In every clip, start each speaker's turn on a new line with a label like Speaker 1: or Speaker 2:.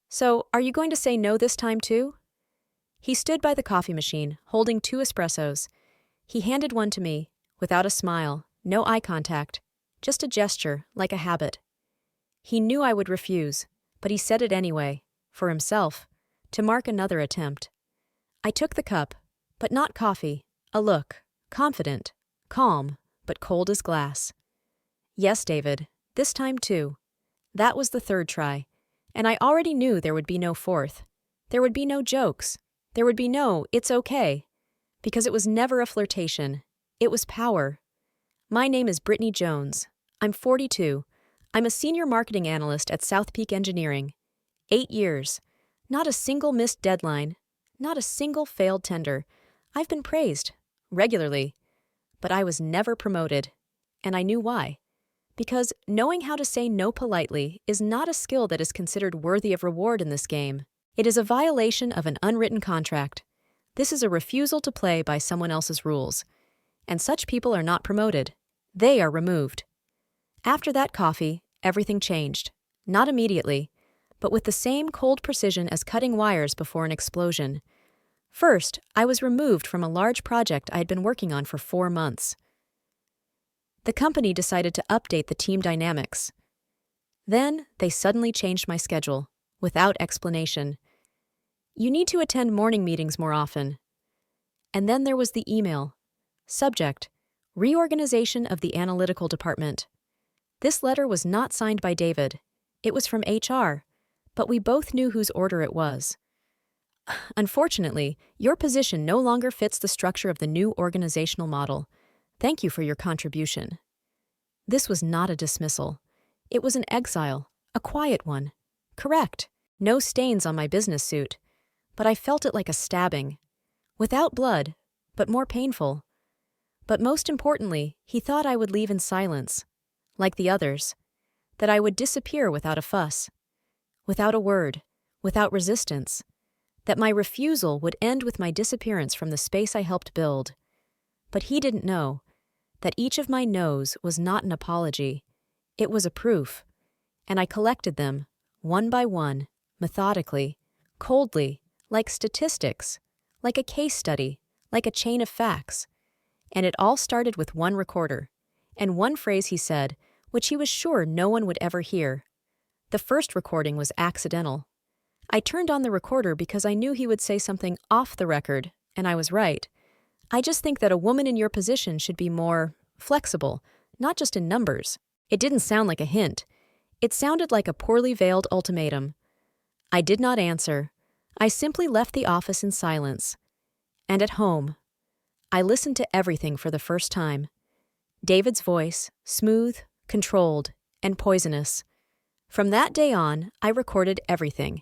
Speaker 1: So, are you going to say no this time too? He stood by the coffee machine, holding 2 espressos. He handed one to me, without a smile, no eye contact, just a gesture, like a habit. He knew I would refuse, but he said it anyway, for himself, to mark another attempt. I took the cup, but not coffee, a look, confident, calm, but cold as glass. Yes, David, this time too. That was the third try, and I already knew there would be no fourth. There would be no jokes. There would be no, it's okay. Because it was never a flirtation. It was power. My name is Britney Jones. I'm 42. I'm a senior marketing analyst at South Peak Engineering. 8 years. Not a single missed deadline. Not a single failed tender. I've been praised. Regularly. But I was never promoted. And I knew why. Because knowing how to say no politely is not a skill that is considered worthy of reward in this game. It is a violation of an unwritten contract. This is a refusal to play by someone else's rules. And such people are not promoted. They are removed. After that coffee, everything changed. Not immediately, but with the same cold precision as cutting wires before an explosion. First, I was removed from a large project I had been working on for 4 months. The company decided to update the team dynamics. Then, they suddenly changed my schedule, without explanation. You need to attend morning meetings more often. And then there was the email. Subject: Reorganization of the Analytical Department. This letter was not signed by David. It was from HR, but we both knew whose order it was. Unfortunately, your position no longer fits the structure of the new organizational model. Thank you for your contribution. This was not a dismissal. It was an exile, a quiet one. Correct. No stains on my business suit. But I felt it like a stabbing. Without blood, but more painful. But most importantly, he thought I would leave in silence, like the others. That I would disappear without a fuss. Without a word. Without resistance. That my refusal would end with my disappearance from the space I helped build. But he didn't know that each of my no's was not an apology. It was a proof. And I collected them, one by one, methodically, coldly, like statistics, like a case study, like a chain of facts. And it all started with one recorder, and one phrase he said, which he was sure no one would ever hear. The first recording was accidental. I turned on the recorder because I knew he would say something off the record, and I was right. I just think that a woman in your position should be more flexible, not just in numbers. It didn't sound like a hint. It sounded like a poorly veiled ultimatum. I did not answer. I simply left the office in silence. And at home, I listened to everything for the first time. David's voice, smooth, controlled, and poisonous. From that day on, I recorded everything.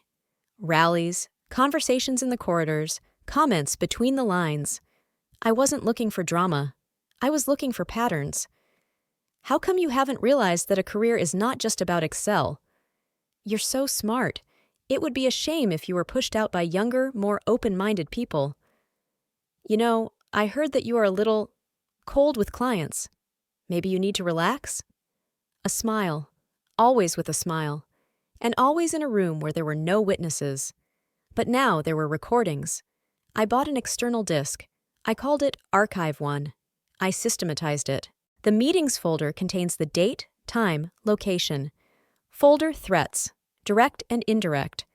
Speaker 1: Rallies, conversations in the corridors, comments between the lines. I wasn't looking for drama. I was looking for patterns. How come you haven't realized that a career is not just about excel? You're so smart. It would be a shame if you were pushed out by younger, more open-minded people. You know, I heard that you are a little cold with clients. Maybe you need to relax? A smile. Always with a smile. And always in a room where there were no witnesses. But now there were recordings. I bought an external disc. I called it Archive 1. I systematized it. The meetings folder contains the date, time, location. Folder threats, direct and indirect.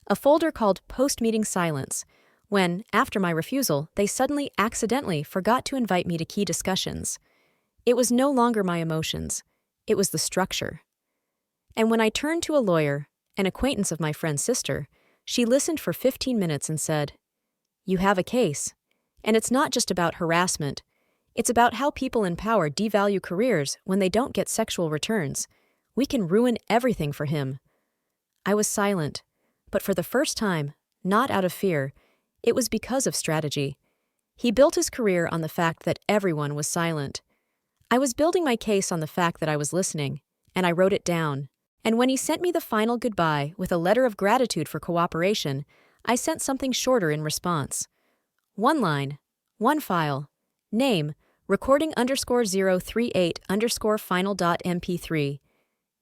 Speaker 1: A folder called Post-Meeting Silence, when, after my refusal, they suddenly accidentally forgot to invite me to key discussions. It was no longer my emotions. It was the structure. And when I turned to a lawyer, an acquaintance of my friend's sister, she listened for 15 minutes and said, "You have a case. And it's not just about harassment. It's about how people in power devalue careers when they don't get sexual returns. We can ruin everything for him." I was silent, but for the first time, not out of fear, it was because of strategy. He built his career on the fact that everyone was silent. I was building my case on the fact that I was listening, and I wrote it down. And when he sent me the final goodbye with a letter of gratitude for cooperation, I sent something shorter in response. One line, one file, name, recording_038_final.mp3.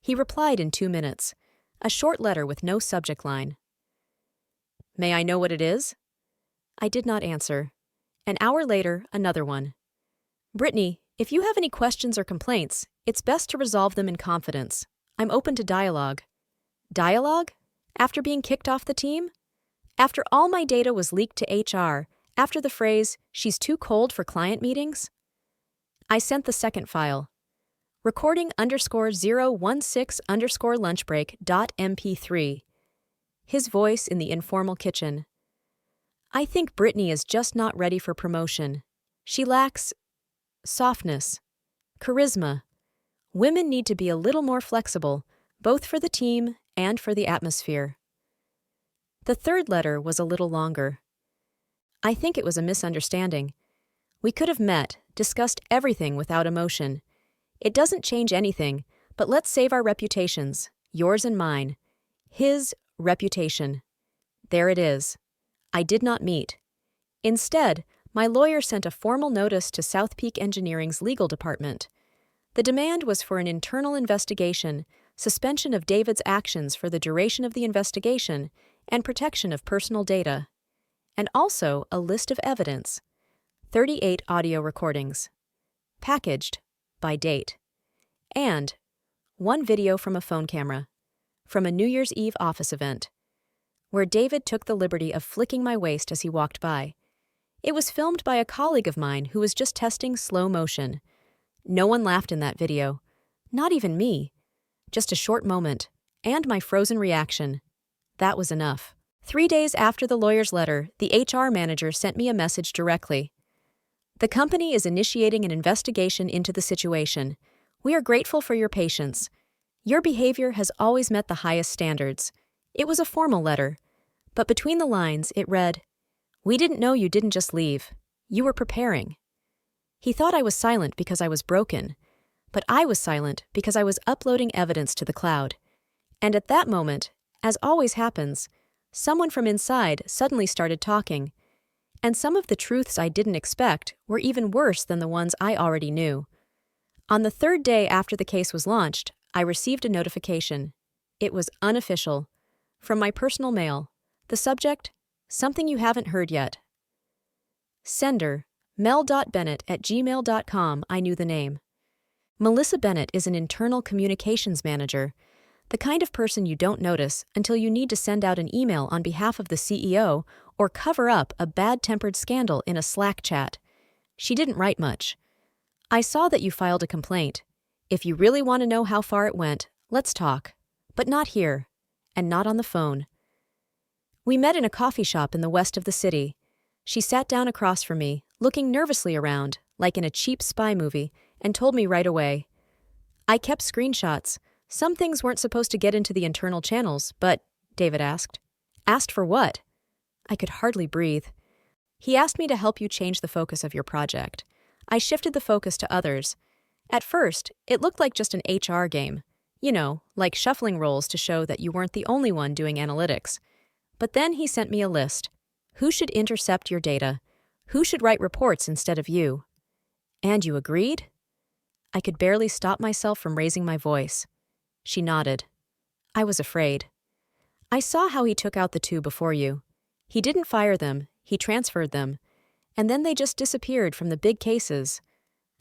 Speaker 1: He replied in 2 minutes, a short letter with no subject line, May I know what it is? I did not answer. An hour later, another one. Britney, if you have any questions or complaints, it's best to resolve them in confidence. I'm open to dialogue. Dialogue? After being kicked off the team? After all my data was leaked to HR, after the phrase, "she's too cold for client meetings"? I sent the second file. Recording_016_lunchbreak.mp3. His voice in the informal kitchen. I think Britney is just not ready for promotion. She lacks softness, charisma. Women need to be a little more flexible, both for the team and for the atmosphere. The third letter was a little longer. I think it was a misunderstanding. We could have met, discussed everything without emotion. It doesn't change anything, but let's save our reputations, yours and mine. His reputation. There it is. I did not meet. Instead, my lawyer sent a formal notice to South Peak Engineering's legal department. The demand was for an internal investigation, suspension of David's actions for the duration of the investigation, and protection of personal data. And also a list of evidence. 38 audio recordings. Packaged by date. And one video from a phone camera, from a New Year's Eve office event, where David took the liberty of flicking my waist as he walked by. It was filmed by a colleague of mine who was just testing slow motion. No one laughed in that video. Not even me. Just a short moment, and my frozen reaction. That was enough. 3 days after the lawyer's letter, the HR manager sent me a message directly. The company is initiating an investigation into the situation. We are grateful for your patience. Your behavior has always met the highest standards. It was a formal letter, but between the lines it read, "We didn't know you didn't just leave. You were preparing." He thought I was silent because I was broken, but I was silent because I was uploading evidence to the cloud. And at that moment, as always happens, someone from inside suddenly started talking, and some of the truths I didn't expect were even worse than the ones I already knew. On the third day after the case was launched, I received a notification. It was unofficial. From my personal mail. The subject, something you haven't heard yet. Sender, mel.bennett@gmail.com. I knew the name. Melissa Bennett is an internal communications manager, the kind of person you don't notice until you need to send out an email on behalf of the CEO or cover up a bad-tempered scandal in a Slack chat. She didn't write much. I saw that you filed a complaint. If you really want to know how far it went, let's talk. But not here, and not on the phone. We met in a coffee shop in the west of the city. She sat down across from me, looking nervously around, like in a cheap spy movie, and told me right away. I kept screenshots. Some things weren't supposed to get into the internal channels, but, David asked. Asked for what? I could hardly breathe. He asked me to help you change the focus of your project. I shifted the focus to others. At first, it looked like just an HR game. You know, like shuffling roles to show that you weren't the only one doing analytics. But then he sent me a list. Who should intercept your data? Who should write reports instead of you? And you agreed? I could barely stop myself from raising my voice. She nodded. I was afraid. I saw how he took out the two before you. He didn't fire them, he transferred them, and then they just disappeared from the big cases.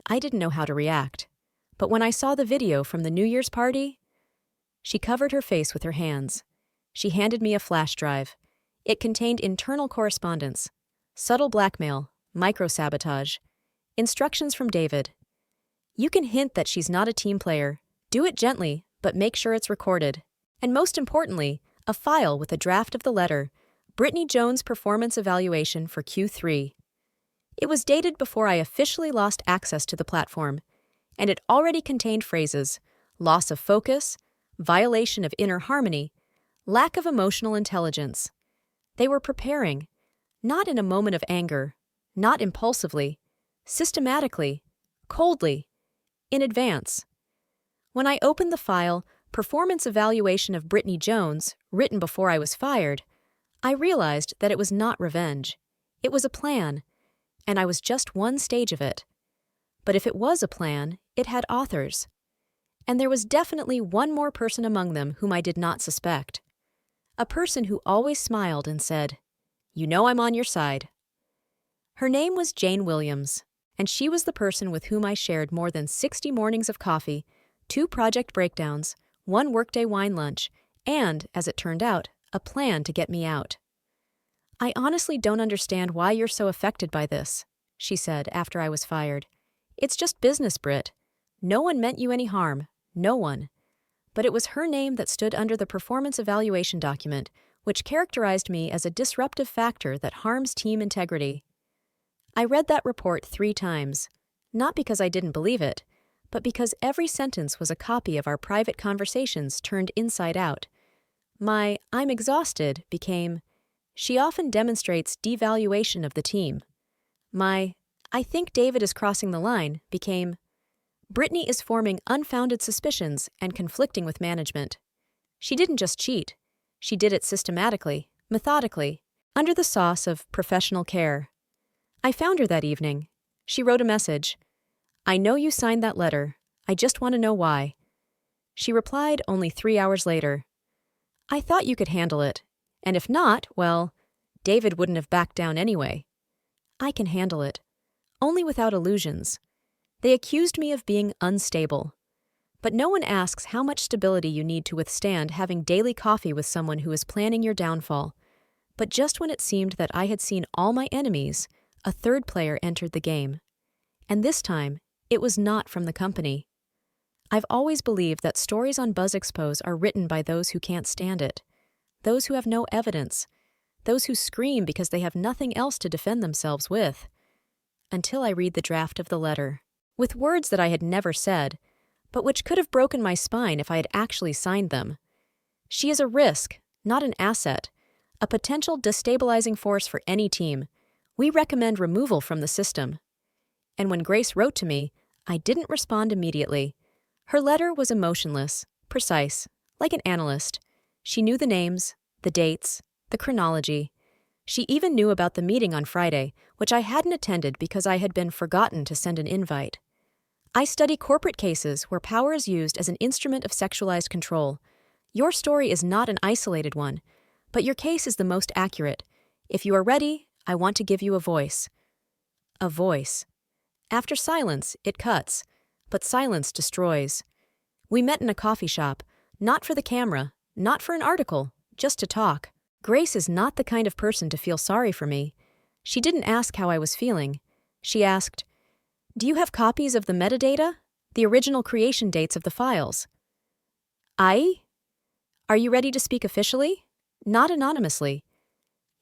Speaker 1: I didn't know how to react. But when I saw the video from the New Year's party, she covered her face with her hands. She handed me a flash drive. It contained internal correspondence, subtle blackmail, micro-sabotage, instructions from David. You can hint that she's not a team player. Do it gently, but make sure it's recorded. And most importantly, a file with a draft of the letter, Britney Jones Performance Evaluation for Q3. It was dated before I officially lost access to the platform, and it already contained phrases, loss of focus, violation of inner harmony, lack of emotional intelligence. They were preparing, not in a moment of anger, not impulsively, systematically, coldly, in advance. When I opened the file, Performance Evaluation of Britney Jones, written before I was fired, I realized that it was not revenge. It was a plan, and I was just one stage of it. But if it was a plan, it had authors. And there was definitely one more person among them whom I did not suspect. A person who always smiled and said, "You know I'm on your side." Her name was Jane Williams, and she was the person with whom I shared more than 60 mornings of coffee, 2 project breakdowns, 1 workday wine lunch, and, as it turned out, a plan to get me out. "I honestly don't understand why you're so affected by this," she said after I was fired. "It's just business, Brit. No one meant you any harm, no one." But it was her name that stood under the performance evaluation document, which characterized me as a disruptive factor that harms team integrity. I read that report 3 times, not because I didn't believe it, but because every sentence was a copy of our private conversations turned inside out. My "I'm exhausted" became, "She often demonstrates devaluation of the team." My "I think David is crossing the line" became, "Britney is forming unfounded suspicions and conflicting with management." She didn't just cheat. She did it systematically, methodically, under the sauce of professional care. I found her that evening. She wrote a message. "I know you signed that letter. I just want to know why." She replied only 3 hours later. "I thought you could handle it. And if not, well, David wouldn't have backed down anyway. I can handle it. Only without illusions. They accused me of being unstable. But no one asks how much stability you need to withstand having daily coffee with someone who is planning your downfall. But just when it seemed that I had seen all my enemies, a third player entered the game. And this time, it was not from the company. I've always believed that stories on BuzzExpose are written by those who can't stand it, those who have no evidence, those who scream because they have nothing else to defend themselves with. Until I read the draft of the letter, with words that I had never said, but which could have broken my spine if I had actually signed them. She is a risk, not an asset, a potential destabilizing force for any team. We recommend removal from the system. And when Grace wrote to me, I didn't respond immediately. Her letter was emotionless, precise, like an analyst. She knew the names, the dates, the chronology. She even knew about the meeting on Friday, which I hadn't attended because I had been forgotten to send an invite. I study corporate cases where power is used as an instrument of sexualized control. Your story is not an isolated one, but your case is the most accurate. If you are ready, I want to give you a voice. A voice. After silence, it cuts, but silence destroys. We met in a coffee shop, not for the camera, not for an article, just to talk. Grace is not the kind of person to feel sorry for me. She didn't ask how I was feeling. She asked, "Do you have copies of the metadata, the original creation dates of the files?" "Aye? Are you ready to speak officially? Not anonymously?"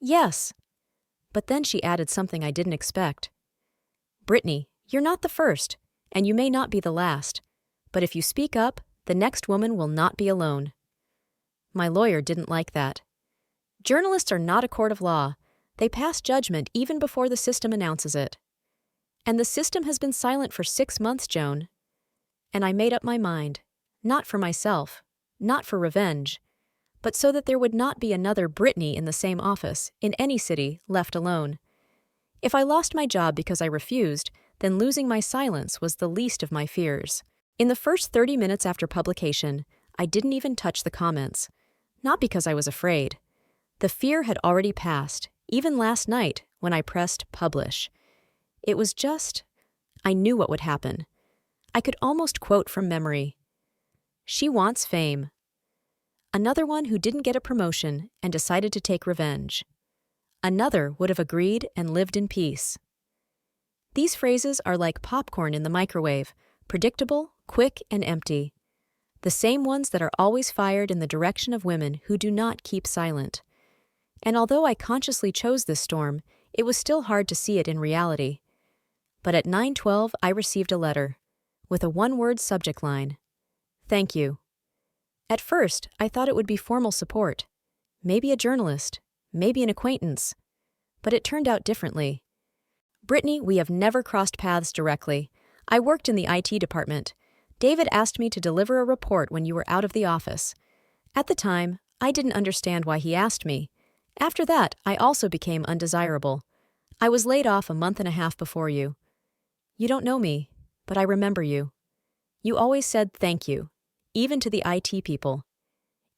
Speaker 1: "Yes." But then she added something I didn't expect. "Britney, you're not the first, and you may not be the last. But if you speak up, the next woman will not be alone." My lawyer didn't like that. Journalists are not a court of law. They pass judgment even before the system announces it. And the system has been silent for 6 months, Joan. And I made up my mind, not for myself, not for revenge, but so that there would not be another Britney in the same office, in any city, left alone. If I lost my job because I refused, then losing my silence was the least of my fears. In the first 30 minutes after publication, I didn't even touch the comments. Not because I was afraid. The fear had already passed, even last night when I pressed publish. It was just, I knew what would happen. I could almost quote from memory. "She wants fame." Another one who didn't get a promotion and decided to take revenge. Another would have agreed and lived in peace. These phrases are like popcorn in the microwave, predictable, quick, and empty. The same ones that are always fired in the direction of women who do not keep silent. And although I consciously chose this storm, it was still hard to see it in reality. But at 9:12, I received a letter, with a one-word subject line. "Thank you." At first, I thought it would be formal support. Maybe a journalist, maybe an acquaintance. But it turned out differently. "Britney, we have never crossed paths directly. I worked in the IT department. David asked me to deliver a report when you were out of the office. At the time, I didn't understand why he asked me. After that, I also became undesirable. I was laid off a month and a half before you. You don't know me, but I remember you. You always said thank you, even to the IT people.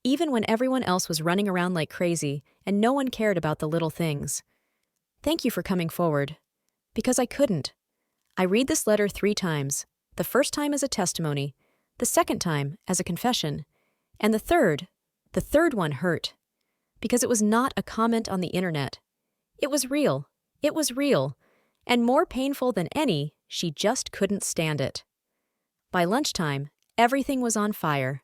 Speaker 1: even when everyone else was running around like crazy and no one cared about the little things. Thank you for coming forward. Because I couldn't. I read this letter 3 times, the first time as a testimony, the second time as a confession, and the third one hurt. Because it was not a comment on the internet. It was real. It was real. And more painful than any, she just couldn't stand it. By lunchtime, everything was on fire.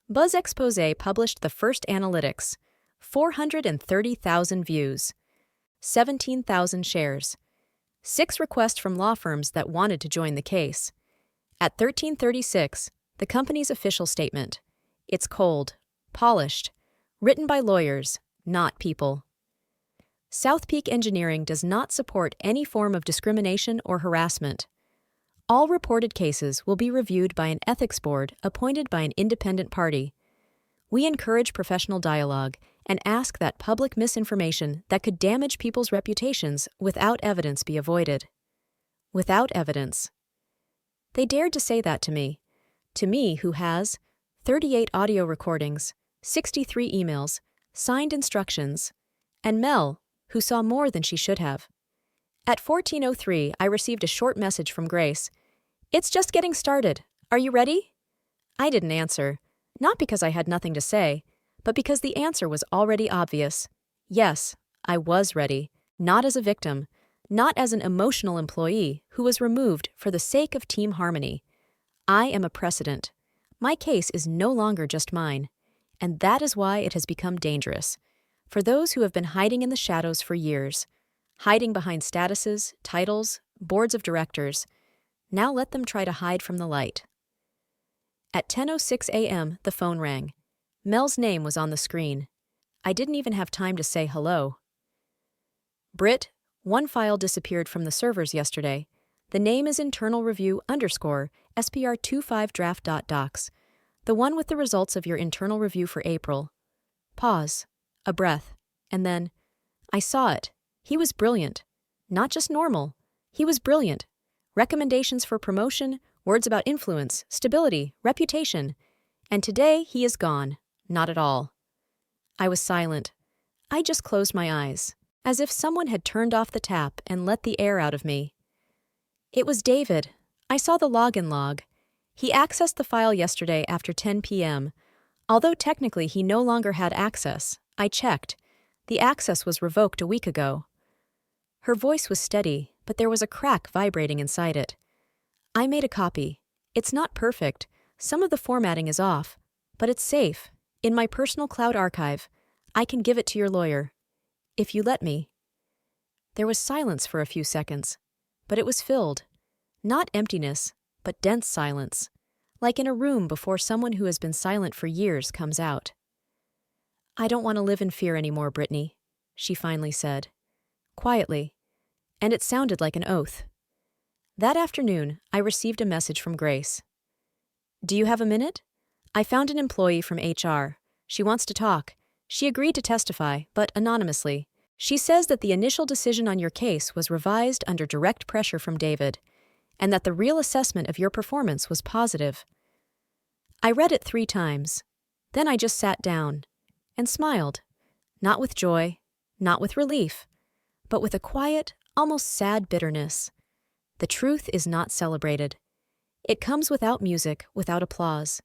Speaker 1: Buzz Expose published the first analytics, 430,000 views, 17,000 shares, 6 requests from law firms that wanted to join the case. At 1336, the company's official statement. It's cold, polished, written by lawyers, not people. South Peak Engineering does not support any form of discrimination or harassment. All reported cases will be reviewed by an ethics board appointed by an independent party. We encourage professional dialogue and ask that public misinformation that could damage people's reputations without evidence be avoided. Without evidence. They dared to say that to me who has 38 audio recordings, 63 emails, signed instructions, and Mel, who saw more than she should have. At 14:03, I received a short message from Grace. It's just getting started. Are you ready? I didn't answer, not because I had nothing to say, but because the answer was already obvious. Yes, I was ready, not as a victim, not as an emotional employee who was removed for the sake of team harmony. I am a precedent. My case is no longer just mine, and that is why it has become dangerous. For those who have been hiding in the shadows for years, hiding behind statuses, titles, boards of directors, now let them try to hide from the light. At 10:06 a.m., the phone rang. Mel's name was on the screen. I didn't even have time to say hello. Brit, one file disappeared from the servers yesterday. The name is internal review _SPR25draft.docs, the one with the results of your internal review for April. Pause, a breath, and then, I saw it. He was brilliant. Not just normal. He was brilliant. Recommendations for promotion, words about influence, stability, reputation. And today he is gone. Not at all. I was silent. I just closed my eyes, as if someone had turned off the tap and let the air out of me. It was David. I saw the login log. He accessed the file yesterday after 10 p.m. Although technically he no longer had access, I checked. The access was revoked a week ago. Her voice was steady, but there was a crack vibrating inside it. I made a copy. It's not perfect. Some of the formatting is off, but it's safe. In my personal cloud archive, I can give it to your lawyer. If you let me. There was silence for a few seconds, but it was filled. Not emptiness, but dense silence, like in a room before someone who has been silent for years comes out. I don't want to live in fear anymore, Britney, she finally said, quietly, and it sounded like an oath. That afternoon, I received a message from Grace. Do you have a minute? I found an employee from HR. She wants to talk. She agreed to testify, but anonymously. She says that the initial decision on your case was revised under direct pressure from David, and that the real assessment of your performance was positive. I read it 3 times. Then I just sat down and smiled, not with joy, not with relief, but with a quiet, almost sad bitterness. The truth is not celebrated. It comes without music, without applause.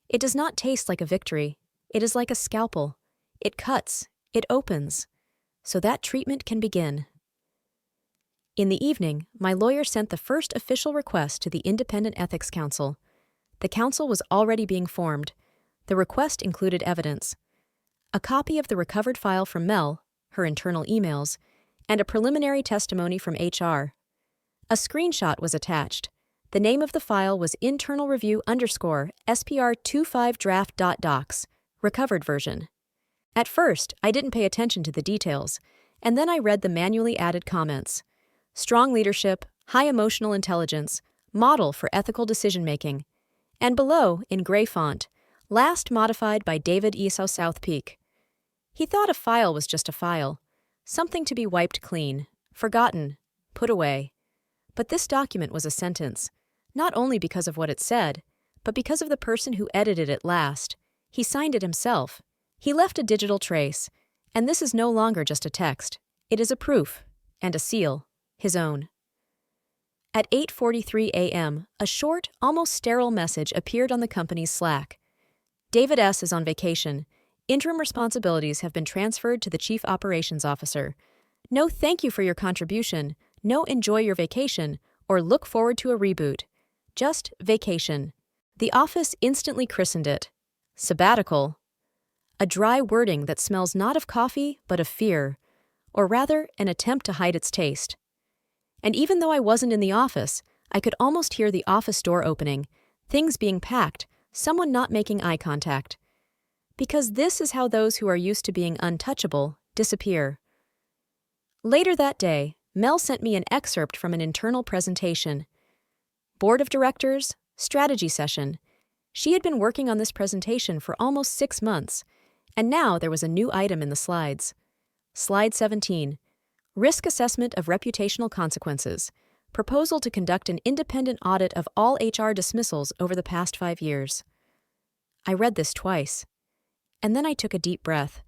Speaker 1: It does not taste like a victory. It is like a scalpel. It cuts, it opens, so that treatment can begin. In the evening, my lawyer sent the first official request to the Independent Ethics Council. The council was already being formed. The request included evidence: a copy of the recovered file from Mel, her internal emails, and a preliminary testimony from HR. A screenshot was attached. The name of the file was internal review _SPR25draft.docs, recovered version. At first, I didn't pay attention to the details, and then I read the manually added comments. Strong leadership, high emotional intelligence, model for ethical decision-making. And below, in gray font, last modified by David Esau South Peak. He thought a file was just a file, something to be wiped clean, forgotten, put away. But this document was a sentence, not only because of what it said, but because of the person who edited it last. He signed it himself. He left a digital trace, and this is no longer just a text. It is a proof, and a seal, his own. At 8:43 a.m., a short, almost sterile message appeared on the company's Slack. David S. is on vacation. Interim responsibilities have been transferred to the Chief Operations Officer. No thank you for your contribution, no enjoy your vacation, or look forward to a reboot. Just vacation. The office instantly christened it sabbatical. A dry wording that smells not of coffee, but of fear, or rather, an attempt to hide its taste. And even though I wasn't in the office, I could almost hear the office door opening, things being packed, someone not making eye contact. Because this is how those who are used to being untouchable disappear. Later that day, Mel sent me an excerpt from an internal presentation. Board of Directors, strategy session. She had been working on this presentation for almost 6 months, and now there was a new item in the slides. Slide 17. Risk Assessment of Reputational Consequences. Proposal to conduct an independent audit of all HR dismissals over the past 5 years. I read this twice. And then I took a deep breath.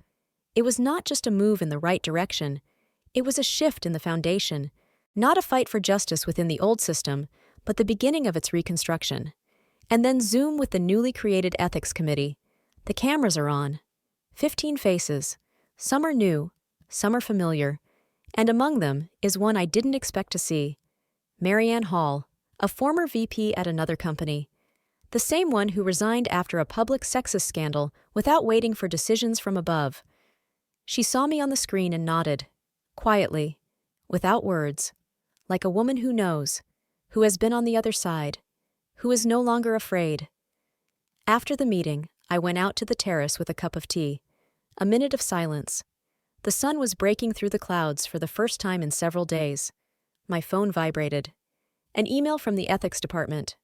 Speaker 1: It was not just a move in the right direction. It was a shift in the foundation. Not a fight for justice within the old system, but the beginning of its reconstruction. And then zoom with the newly created Ethics Committee. The cameras are on. 15 faces. Some are new, some are familiar. And among them is one I didn't expect to see. Marianne Hall, a former VP at another company. The same one who resigned after a public sexist scandal without waiting for decisions from above. She saw me on the screen and nodded, quietly, without words, like a woman who knows, who has been on the other side, who is no longer afraid. After the meeting, I went out to the terrace with a cup of tea. A minute of silence. The sun was breaking through the clouds for the first time in several days. My phone vibrated. An email from the ethics department.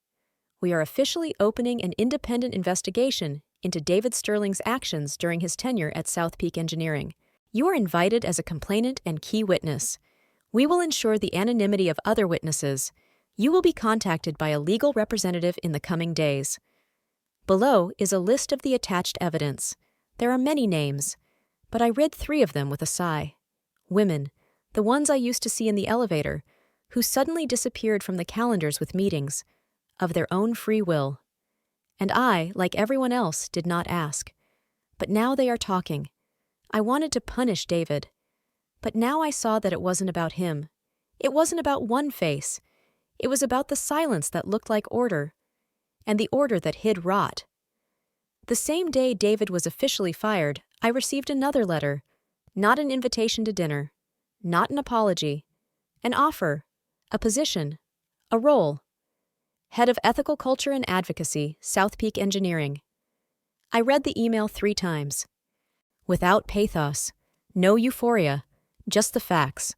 Speaker 1: We are officially opening an independent investigation into David Sterling's actions during his tenure at South Peak Engineering. You are invited as a complainant and key witness. We will ensure the anonymity of other witnesses. You will be contacted by a legal representative in the coming days. Below is a list of the attached evidence. There are many names, but I read 3 of them with a sigh. Women, the ones I used to see in the elevator, who suddenly disappeared from the calendars with meetings, of their own free will. And I, like everyone else, did not ask. But now they are talking. I wanted to punish David. But now I saw that it wasn't about him. It wasn't about one face. It was about the silence that looked like order, and the order that hid rot. The same day David was officially fired, I received another letter. Not an invitation to dinner. Not an apology. An offer. A position. A role. Head of Ethical Culture and Advocacy, South Peak Engineering. I read the email 3 times. Without pathos. No euphoria. Just the facts.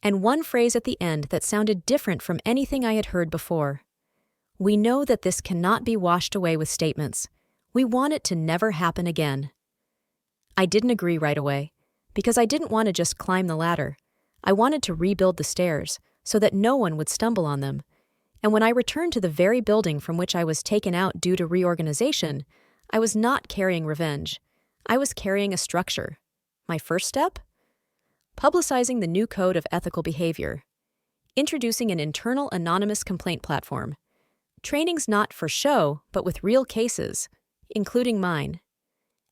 Speaker 1: And one phrase at the end that sounded different from anything I had heard before. We know that this cannot be washed away with statements. We want it to never happen again. I didn't agree right away, because I didn't want to just climb the ladder. I wanted to rebuild the stairs, so that no one would stumble on them. And when I returned to the very building from which I was taken out due to reorganization, I was not carrying revenge. I was carrying a structure. My first step? Publicizing the new code of ethical behavior. Introducing an internal anonymous complaint platform. Trainings not for show, but with real cases, including mine.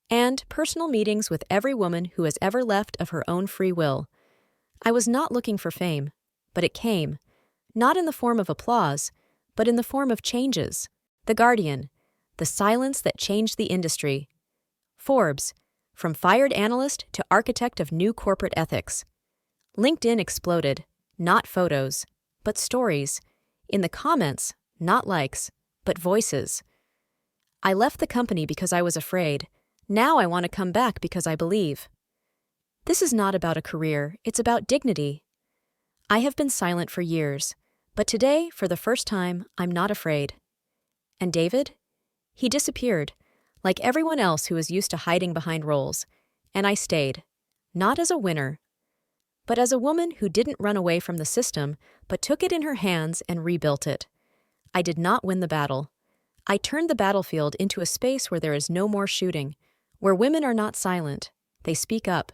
Speaker 1: And personal meetings with every woman who has ever left of her own free will. I was not looking for fame, but it came. Not in the form of applause, but in the form of changes. The Guardian, the silence that changed the industry. Forbes, from fired analyst to architect of new corporate ethics. LinkedIn exploded, not photos, but stories. In the comments, not likes, but voices. I left the company because I was afraid. Now I want to come back because I believe. This is not about a career, it's about dignity. I have been silent for years, but today, for the first time, I'm not afraid. And David? He disappeared, like everyone else who is used to hiding behind roles, and I stayed, not as a winner, but as a woman who didn't run away from the system, but took it in her hands and rebuilt it. I did not win the battle. I turned the battlefield into a space where there is no more shooting, where women are not silent, they speak up,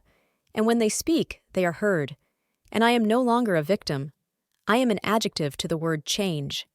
Speaker 1: and when they speak, they are heard. And I am no longer a victim. I am an adjective to the word change.